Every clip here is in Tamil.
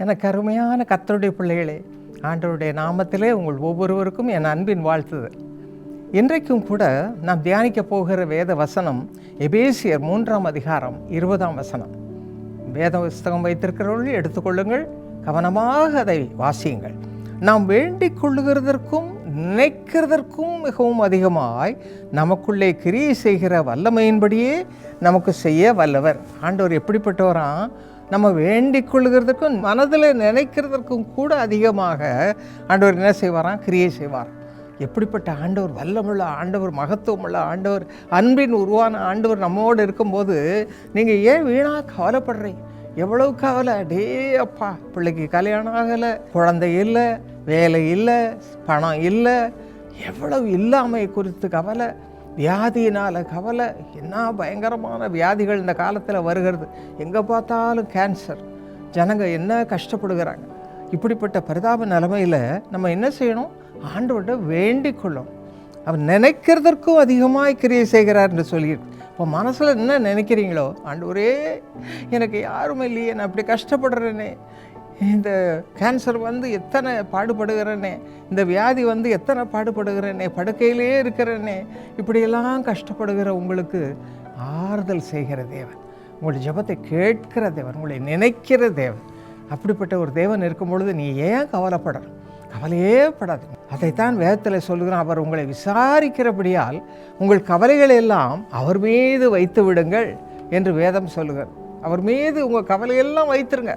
எனக்கு அருமையான கர்த்தருடைய பிள்ளைகளே, ஆண்டவருடைய நாமத்திலே உங்கள் ஒவ்வொருவருக்கும் என் அன்பின் வாழ்த்துதல். இன்றைக்கும் கூட நாம் தியானிக்க போகிற வேத வசனம் எபேசியர் 3ஆம் அதிகாரம் 20ஆம் வசனம். வேத புஸ்தகம் வைத்திருக்கிறவர்கள் எடுத்துக்கொள்ளுங்கள், கவனமாக அதை வாசியுங்கள். நாம் வேண்டிக் கொள்ளுகிறதற்கும் நினைக்கிறதற்கும் மிகவும் அதிகமாய் நமக்குள்ளே கிரியை செய்கிற வல்லமையின்படியே நமக்கு செய்ய வல்லவர். ஆண்டவர் எப்படிப்பட்டவராம்? நம்ம வேண்டிக் கொள்ளுகிறதுக்கும் மனதில் நினைக்கிறதற்கும் கூட அதிகமாக ஆண்டவர் என்ன செய்வாராம்? கிரியை செய்வார். எப்படிப்பட்ட ஆண்டவர்! வல்லமுள்ள ஆண்டவர், மகத்துவமுள்ள ஆண்டவர், அன்பின் உருவான ஆண்டவர் நம்மோடு இருக்கும்போது நீங்கள் ஏன் வீணாக கவலைப்படுறீங்க? எவ்வளவு கவலை! டே அப்பா, பிள்ளைக்கு கல்யாணம் ஆகலை, குழந்தை இல்லை, வேலை இல்லை, பணம் இல்லை, எவ்வளவு இல்லாமை குறித்து கவலை, வியாதியினால் கவலை. என்ன பயங்கரமான வியாதிகள் இந்த காலத்தில் வருகிறது. எங்கே பார்த்தாலும் கேன்சர். ஜனங்க என்ன கஷ்டப்படுகிறாங்க. இப்படிப்பட்ட பரிதாப நிலைமையில் நம்ம என்ன செய்யணும்? ஆண்டவர்கிட்ட வேண்டிக் கொள்ளணும். அவர் நினைக்கிறதற்கும் அதிகமாக கிரியை செய்கிறார் என்று சொல்லியிருக்கு. இப்போ மனசில் என்ன நினைக்கிறீங்களோ, ஆண்டவரே எனக்கு யாரும் இல்லையே, நான் அப்படி கஷ்டப்படுறேனே, இந்த கேன்சர் எத்தனை பாடுபடுகிறேனே, இந்த வியாதி எத்தனை பாடுபடுகிறேனே, படுக்கையிலே இருக்கிறேனே, இப்படியெல்லாம் கஷ்டப்படுகிற உங்களுக்கு ஆறுதல் செய்கிற தேவன், உங்களுடைய ஜெபத்தை கேட்கிற தேவன், உங்களை நினைக்கிற தேவன். அப்படிப்பட்ட ஒரு தேவன் இருக்கும் பொழுது நீ ஏன் கவலைப்படணும்? கவலையே படாது. அதைத்தான் வேதத்தில் சொல்லுகிறோம். அவர் உங்களை விசாரிக்கிறபடியால் உங்கள் கவலைகள் எல்லாம் அவர் மீது வைத்து விடுங்கள் என்று வேதம் சொல்லுகிறார். அவர் மீது உங்கள் கவலையெல்லாம் வைத்துருங்க.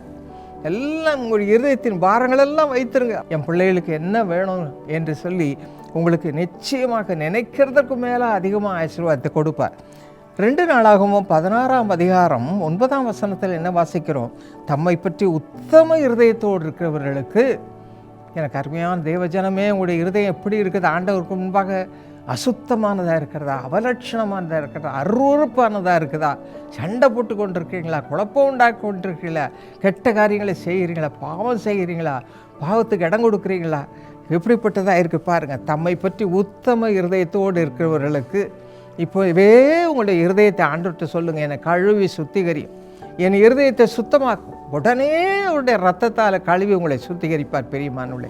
எல்லாம் உங்களுடைய இருதயத்தின் பாரங்களெல்லாம் வைத்துருங்க. என் பிள்ளைகளுக்கு என்ன வேணும் என்று சொல்லி உங்களுக்கு நிச்சயமாக நினைக்கிறதுக்கு மேலே அதிகமாக ஆசீர்வாதத்தை கொடுப்பார். 2 நாளாகவும் 16ஆம் அதிகாரம் 9ஆம் வசனத்தில் என்ன வாசிக்கிறோம்? தம்மை பற்றி உத்தம இருதயத்தோடு இருக்கிறவர்களுக்கு, எனக்கு அருமையான தேவஜனமே, உங்களுடைய இருதயம் எப்படி இருக்குது? ஆண்டவருக்கு முன்பாக அசுத்தமானதாக இருக்கிறதா, அவலட்சணமானதாக இருக்கிறதா, அருவருப்பானதாக இருக்குதா, சண்டை போட்டு கொண்டிருக்கீங்களா, குழப்பம் உண்டாக்கி கொண்டிருக்கீங்களா, கெட்ட காரியங்களை செய்கிறீங்களா, பாவம் செய்கிறீங்களா, பாவத்துக்கு இடம் கொடுக்குறீங்களா, எப்படிப்பட்டதாக இருக்குது பாருங்கள். தம்மை பற்றி உத்தம இருதயத்தோடு இருக்கிறவர்களுக்கு இப்போவே உங்களுடைய இருதயத்தை ஆண்டவர்கிட்ட சொல்லுங்கள், என்னை கழுவி சுத்திகரியும், என் இருதயத்தை சுத்தமாக்கும். உடனே அவருடைய ரத்தத்தால் கழுவி உங்களை சுத்திகரிப்பார் பெரியமானவர்களே.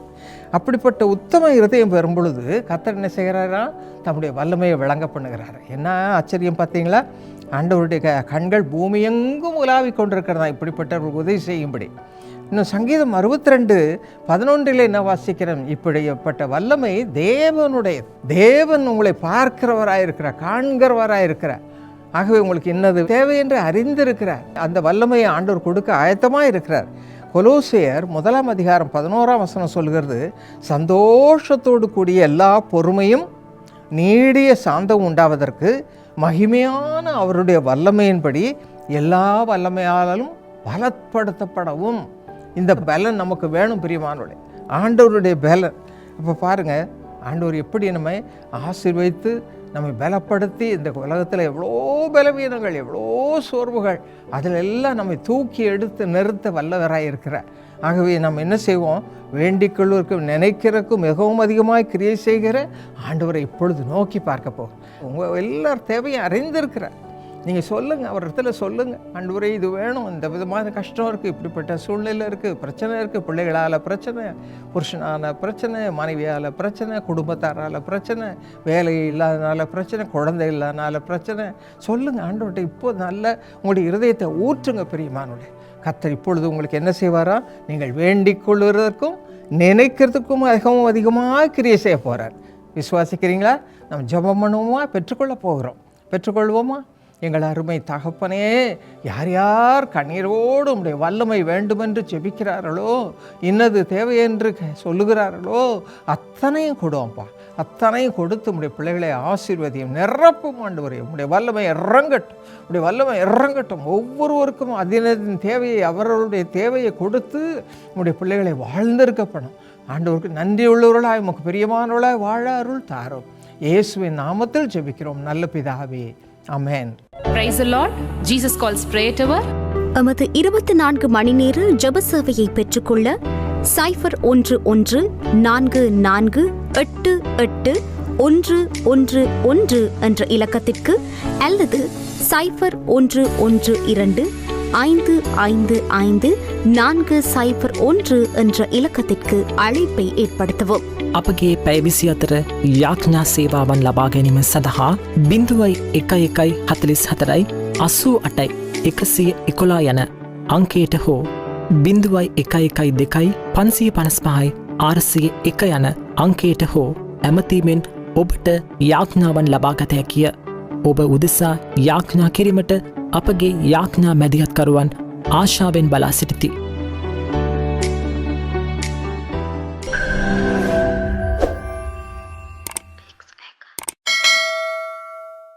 அப்படிப்பட்ட உத்தம இருதயம் பெறும் பொழுது கர்த்தர் என்ன செய்கிறாரா? தம்முடைய வல்லமையை விளங்க பண்ணுகிறார். என்ன ஆச்சரியம் பார்த்தீங்களா? ஆண்டவருடைய கண்கள் பூமி எங்கும் உலாவி கொண்டிருக்கிறதா இப்படிப்பட்டவர்களுக்கு உதவி செய்யும்படி. இன்னும் சங்கீதம் 62:11 என்ன வாசிக்கிறோம்? இப்படிப்பட்ட வல்லமை தேவனுடைய, தேவன் உங்களை பார்க்கிறவராயிருக்கிறார், காண்கிறவராயிருக்கிறார். ஆகவே உங்களுக்கு என்னது தேவை என்று அறிந்திருக்கிறார். அந்த வல்லமையை ஆண்டவர் கொடுக்க ஆயத்தமாக இருக்கிறார். கொலோசியர் 1ஆம் அதிகாரம் 11ஆம் வசனம் சொல்கிறது, சந்தோஷத்தோடு கூடிய எல்லா பொறுமையும் நீடிய சாந்தம் உண்டாவதற்கு மகிமையான அவருடைய வல்லமையின்படி எல்லா வல்லமையாலும் பலப்படுத்தப்படவும். இந்த பலன் நமக்கு வேணும் பிரியமானவர்களே, ஆண்டவருடைய பலன். இப்போ பாருங்கள், ஆண்டவர் எப்படி நம்மை ஆசீர்வதித்து நம்மை பலப்படுத்தி, இந்த உலகத்தில் எவ்வளோ பலவீனங்கள், எவ்வளோ சோர்வுகள், அதில் எல்லாம் நம்மை தூக்கி எடுத்து நிறுத்த வல்லவராக இருக்கிறார். ஆகவே நம்ம என்ன செய்வோம்? வேண்டிக்கொள்வதற்கும் நினைக்கிறதுக்கும் மிகவும் அதிகமாக கிரியை செய்கிற ஆண்டவரை இப்பொழுது நோக்கி பார்க்க போகும். உங்கள் எல்லார் தேவையும் அறிந்திருக்கிறார். நீங்கள் சொல்லுங்கள், அவர் இடத்துல சொல்லுங்கள், ஆண்டவரே இது வேணும், இந்த விதமான கஷ்டம் இருக்குது, இப்படிப்பட்ட சூழ்நிலை இருக்குது, பிரச்சனை இருக்குது, பிள்ளைகளால் பிரச்சனை, புருஷனால பிரச்சனை, மனைவியால் பிரச்சனை, குடும்பத்தாரால் பிரச்சனை, வேலை இல்லாதனால பிரச்சனை, குழந்தை இல்லாதனால பிரச்சனை. சொல்லுங்கள் ஆண்டவர்கிட்ட. இப்போது நல்ல உங்களுடைய இருதயத்தை ஊற்றுங்க பிரியமானவர்களே. கர்த்தர் இப்பொழுது உங்களுக்கு என்ன செய்வாரா? நீங்கள் வேண்டிக் கொள்வதற்கும் நினைக்கிறதுக்கும் அதிகமாக கிரியை செய்ய போகிறார். விசுவாசிக்கிறீங்களா? நம்ம ஜெபம் பண்ணுவோமா? பெற்றுக்கொள்ள போகிறோம். பெற்றுக்கொள்வோமா? எங்கள் அருமை தகப்பனே, யார் யார் கண்ணீரோடு உடைய வல்லமை வேண்டுமென்று ஜெபிக்கிறார்களோ, இன்னது தேவை என்று சொல்லுகிறார்களோ, அத்தனையும் கொடுவோம்ப்பா. அத்தனையும் கொடுத்து உடைய பிள்ளைகளை ஆசீர்வதியும், நிரப்பும் ஆண்டவரே. உடைய வல்லமை இறங்கட்டும், உடைய வல்லமை இறங்கட்டும். ஒவ்வொருவருக்கும் அதனின் தேவையை, அவர்களுடைய தேவையை கொடுத்து உடைய பிள்ளைகளை வாழ்ந்திருக்கப்படும். ஆண்டவருக்கு நன்றி உள்ளவர்களாய், உமக்கு பிரியமானவர்களாய் வாழ அருள் தாரும். இயேசுவின் நாமத்தில் ஜெபிக்கிறோம் நல்ல பிதாவே, ஆமென். Praise the Lord. Jesus calls prayer tower. எமது 24 மணி நேர ஜெப சேவையை பெற்றுக்கொள்ள 0144888111 என்ற இலக்கத்திற்கு அல்லது 0112 555 என்ற இலக்கத்திற்கு அழைப்பை ஏற்படுத்தவும். අපගේ පැවිසි අතර යාඥා සේවාවන් ලබා ගැනීම සඳහා 0114 88 යන අංකයට හෝ 0112 555 401 යන අංකයට හෝ ඇමතීමෙන් ඔබට යාඥාවන් ලබාගත හැකිය. ඔබ උදෙසා යාඥා කිරීමට අපගේ යාඥා මැදිහත්කරුවන් ආශාවෙන් බලා සිටිති.